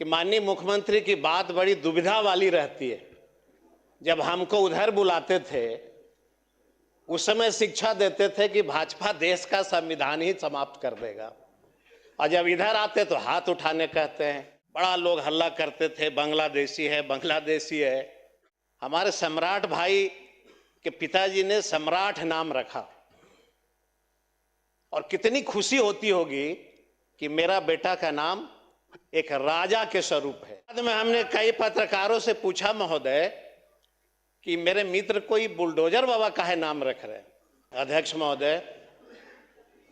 कि माननीय मुख्यमंत्री की बात बड़ी दुविधा वाली रहती है। जब हमको उधर बुलाते थे उस समय शिक्षा देते थे कि भाजपा देश का संविधान ही समाप्त कर देगा, और जब इधर आते तो हाथ उठाने कहते हैं। बड़ा लोग हल्ला करते थे, बांग्लादेशी है, बांग्लादेशी है। हमारे सम्राट भाई के पिताजी ने सम्राट नाम रखा, और कितनी खुशी होती होगी कि मेरा बेटा का नाम एक राजा के स्वरूप है। बाद में हमने कई पत्रकारों से पूछा, महोदय, कि मेरे मित्र कोई बुलडोजर बाबा काहे नाम रख रहे हैं। अध्यक्ष महोदय,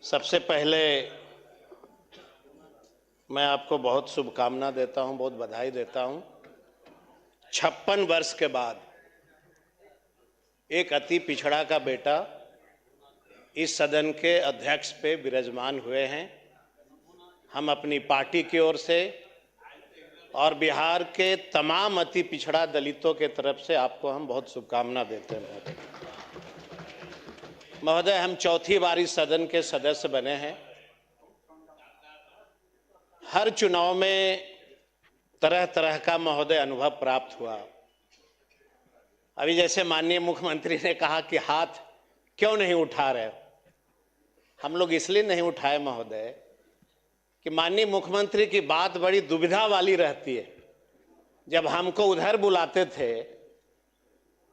सबसे पहले मैं आपको बहुत शुभकामना देता हूं, बहुत बधाई देता हूं। 56 वर्ष के बाद एक अति पिछड़ा का बेटा इस सदन के अध्यक्ष पे विराजमान हुए हैं। हम अपनी पार्टी की ओर से और बिहार के तमाम अति पिछड़ा दलितों के तरफ से आपको हम बहुत शुभकामना देते हैं। महोदय, हम चौथी बार इस सदन के सदस्य बने हैं। हर चुनाव में तरह तरह का महोदय अनुभव प्राप्त हुआ। अभी जैसे माननीय मुख्यमंत्री ने कहा कि हाथ क्यों नहीं उठा रहे, हम लोग इसलिए नहीं उठाए महोदय कि माननीय मुख्यमंत्री की बात बड़ी दुविधा वाली रहती है। जब हमको उधर बुलाते थे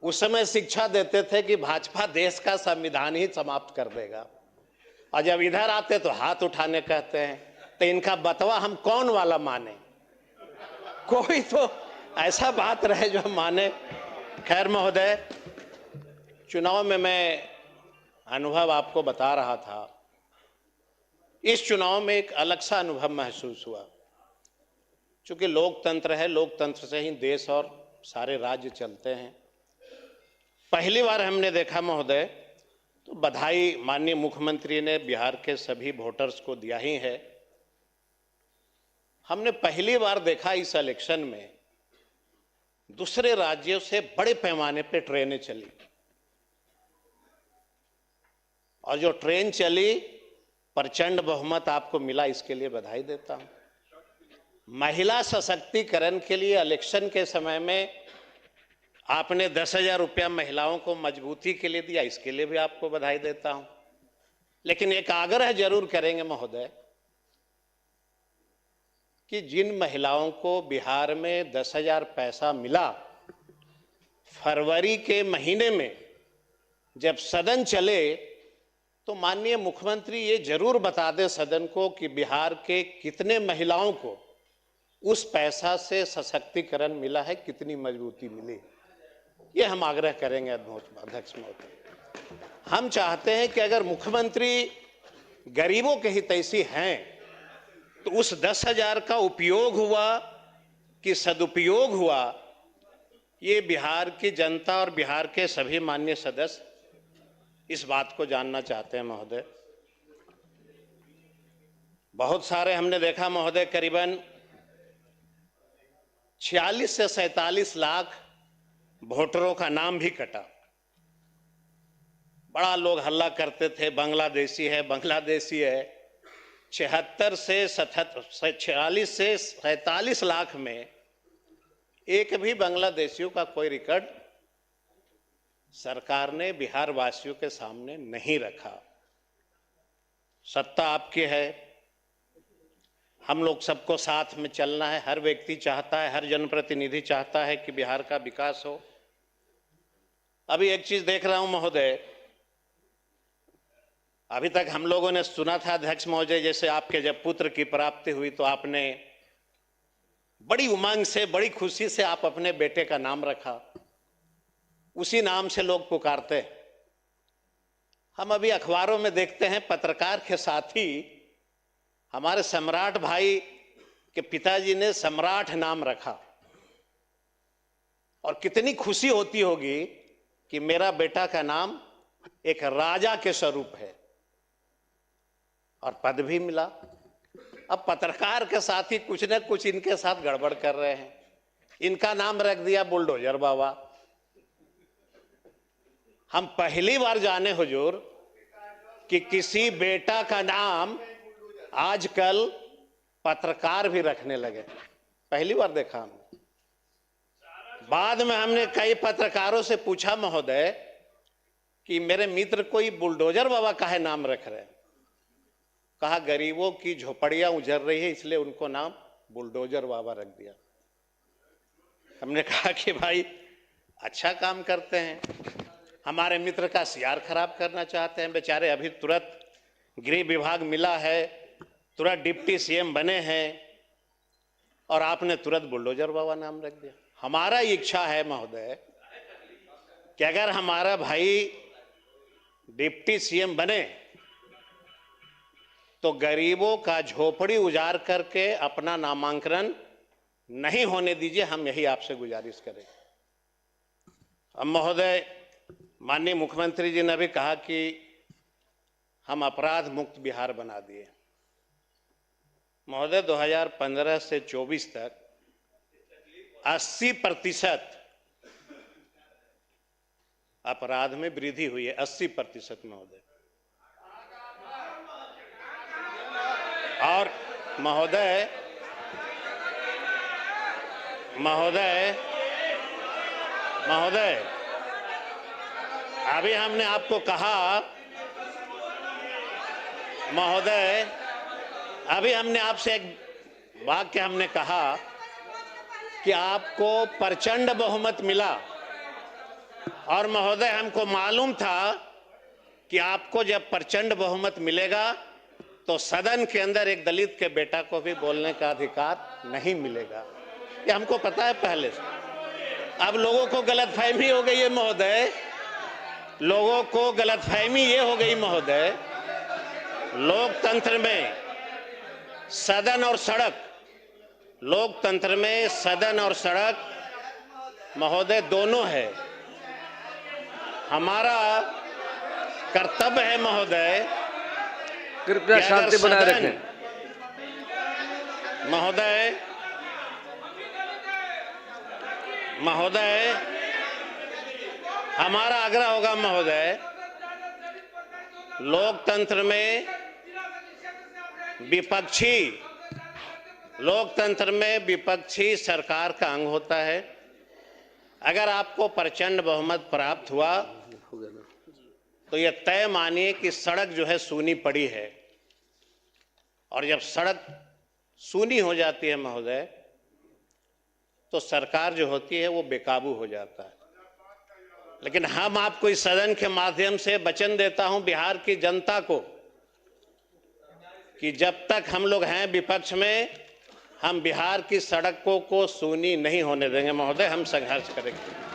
उस समय शिक्षा देते थे कि भाजपा देश का संविधान ही समाप्त कर देगा, और जब इधर आते तो हाथ उठाने कहते हैं। तो इनका बतवा हम कौन वाला माने? कोई तो ऐसा बात रहे जो माने। खैर महोदय, चुनाव में मैं अनुभव आपको बता रहा था। इस चुनाव में एक अलग सा अनुभव महसूस हुआ। चूंकि लोकतंत्र है, लोकतंत्र से ही देश और सारे राज्य चलते हैं। पहली बार हमने देखा महोदय, तो बधाई माननीय मुख्यमंत्री ने बिहार के सभी वोटर्स को दिया ही है। हमने पहली बार देखा इस इलेक्शन में दूसरे राज्यों से बड़े पैमाने पे ट्रेनें चली, और जो ट्रेन चली प्रचंड बहुमत आपको मिला, इसके लिए बधाई देता हूं। महिला सशक्तिकरण के लिए इलेक्शन के समय में आपने 10,000 रुपया महिलाओं को मजबूती के लिए दिया, इसके लिए भी आपको बधाई देता हूं। लेकिन एक आग्रह जरूर करेंगे महोदय कि जिन महिलाओं को बिहार में 10,000 पैसा मिला, फरवरी के महीने में जब सदन चले तो माननीय मुख्यमंत्री ये जरूर बता दें सदन को कि बिहार के कितने महिलाओं को उस पैसा से सशक्तिकरण मिला है, कितनी मजबूती मिली। ये हम आग्रह करेंगे अध्यक्ष महोदय। हम चाहते हैं कि अगर मुख्यमंत्री गरीबों के हितैषी हैं तो उस 10,000 का उपयोग हुआ कि सदुपयोग हुआ, ये बिहार की जनता और बिहार के सभी माननीय सदस्य इस बात को जानना चाहते हैं महोदय। बहुत सारे हमने देखा महोदय, करीबन 46 से 47 लाख वोटरों का नाम भी कटा। बड़ा लोग हल्ला करते थे, बांग्लादेशी है, बांग्लादेशी है। 46 से 47 लाख में एक भी बांग्लादेशियों का कोई रिकॉर्ड सरकार ने बिहार वासियों के सामने नहीं रखा। सत्ता आपकी है, हम लोग सबको साथ में चलना है। हर व्यक्ति चाहता है, हर जनप्रतिनिधि चाहता है कि बिहार का विकास हो। अभी एक चीज देख रहा हूं महोदय, अभी तक हम लोगों ने सुना था अध्यक्ष महोदय, जैसे आपके जब पुत्र की प्राप्ति हुई तो आपने बड़ी उमंग से, बड़ी खुशी से आप अपने बेटे का नाम रखा, उसी नाम से लोग पुकारते। हम अभी अखबारों में देखते हैं पत्रकार के साथ ही हमारे सम्राट भाई के पिताजी ने सम्राट नाम रखा, और कितनी खुशी होती होगी कि मेरा बेटा का नाम एक राजा के स्वरूप है, और पद भी मिला। अब पत्रकार के साथ ही कुछ न कुछ इनके साथ गड़बड़ कर रहे हैं, इनका नाम रख दिया बुलडोजर बाबा। हम पहली बार जाने हुजूर कि किसी बेटा का नाम आजकल पत्रकार भी रखने लगे। पहली बार देखा हमने। बाद में हमने कई पत्रकारों से पूछा महोदय कि मेरे मित्र कोई बुलडोजर बाबा काहे नाम रख रहे हैं। कहा गरीबों की झोपड़ियां उजड़ रही है इसलिए उनको नाम बुलडोजर बाबा रख दिया। हमने कहा कि भाई अच्छा काम करते हैं, हमारे मित्र का सीआर खराब करना चाहते हैं बेचारे। अभी तुरंत गृह विभाग मिला है, तुरंत डिप्टी सीएम बने हैं और आपने तुरंत बुलडोजर बाबा नाम रख दिया। हमारा इच्छा है महोदय कि अगर हमारा भाई डिप्टी सीएम बने तो गरीबों का झोपड़ी उजाड़ करके अपना नामांकन नहीं होने दीजिए। हम यही आपसे गुजारिश करें। अब महोदय माननीय मुख्यमंत्री जी ने भी कहा कि हम अपराध मुक्त बिहार बना दिए। महोदय 2015 से 24 तक 80% अपराध में वृद्धि हुई है। 80% महोदय। और महोदय महोदय महोदय अभी हमने आपको कहा महोदय, अभी हमने आपसे एक वाक्य हमने कहा कि आपको प्रचंड बहुमत मिला और महोदय हमको मालूम था कि आपको जब प्रचंड बहुमत मिलेगा तो सदन के अंदर एक दलित के बेटा को भी बोलने का अधिकार नहीं मिलेगा। ये हमको पता है पहले से। अब लोगों को गलतफहमी हो गई है महोदय, लोगों को गलतफहमी ये हो गई महोदय, लोकतंत्र में सदन और सड़क, लोकतंत्र में सदन और सड़क महोदय दोनों है। हमारा कर्तव्य है महोदय, कृपया शांति बनाए रखें। महोदय हमारा आग्रह होगा महोदय, लोकतंत्र में विपक्षी सरकार का अंग होता है। अगर आपको प्रचंड बहुमत प्राप्त हुआ तो यह तय मानिए कि सड़क जो है सूनी पड़ी है, और जब सड़क सूनी हो जाती है महोदय तो सरकार जो होती है वो बेकाबू हो जाता है। लेकिन हम आपको इस सदन के माध्यम से वचन देता हूं बिहार की जनता को कि जब तक हम लोग हैं विपक्ष में, हम बिहार की सड़कों को सूनी नहीं होने देंगे महोदय। हम संघर्ष करेंगे।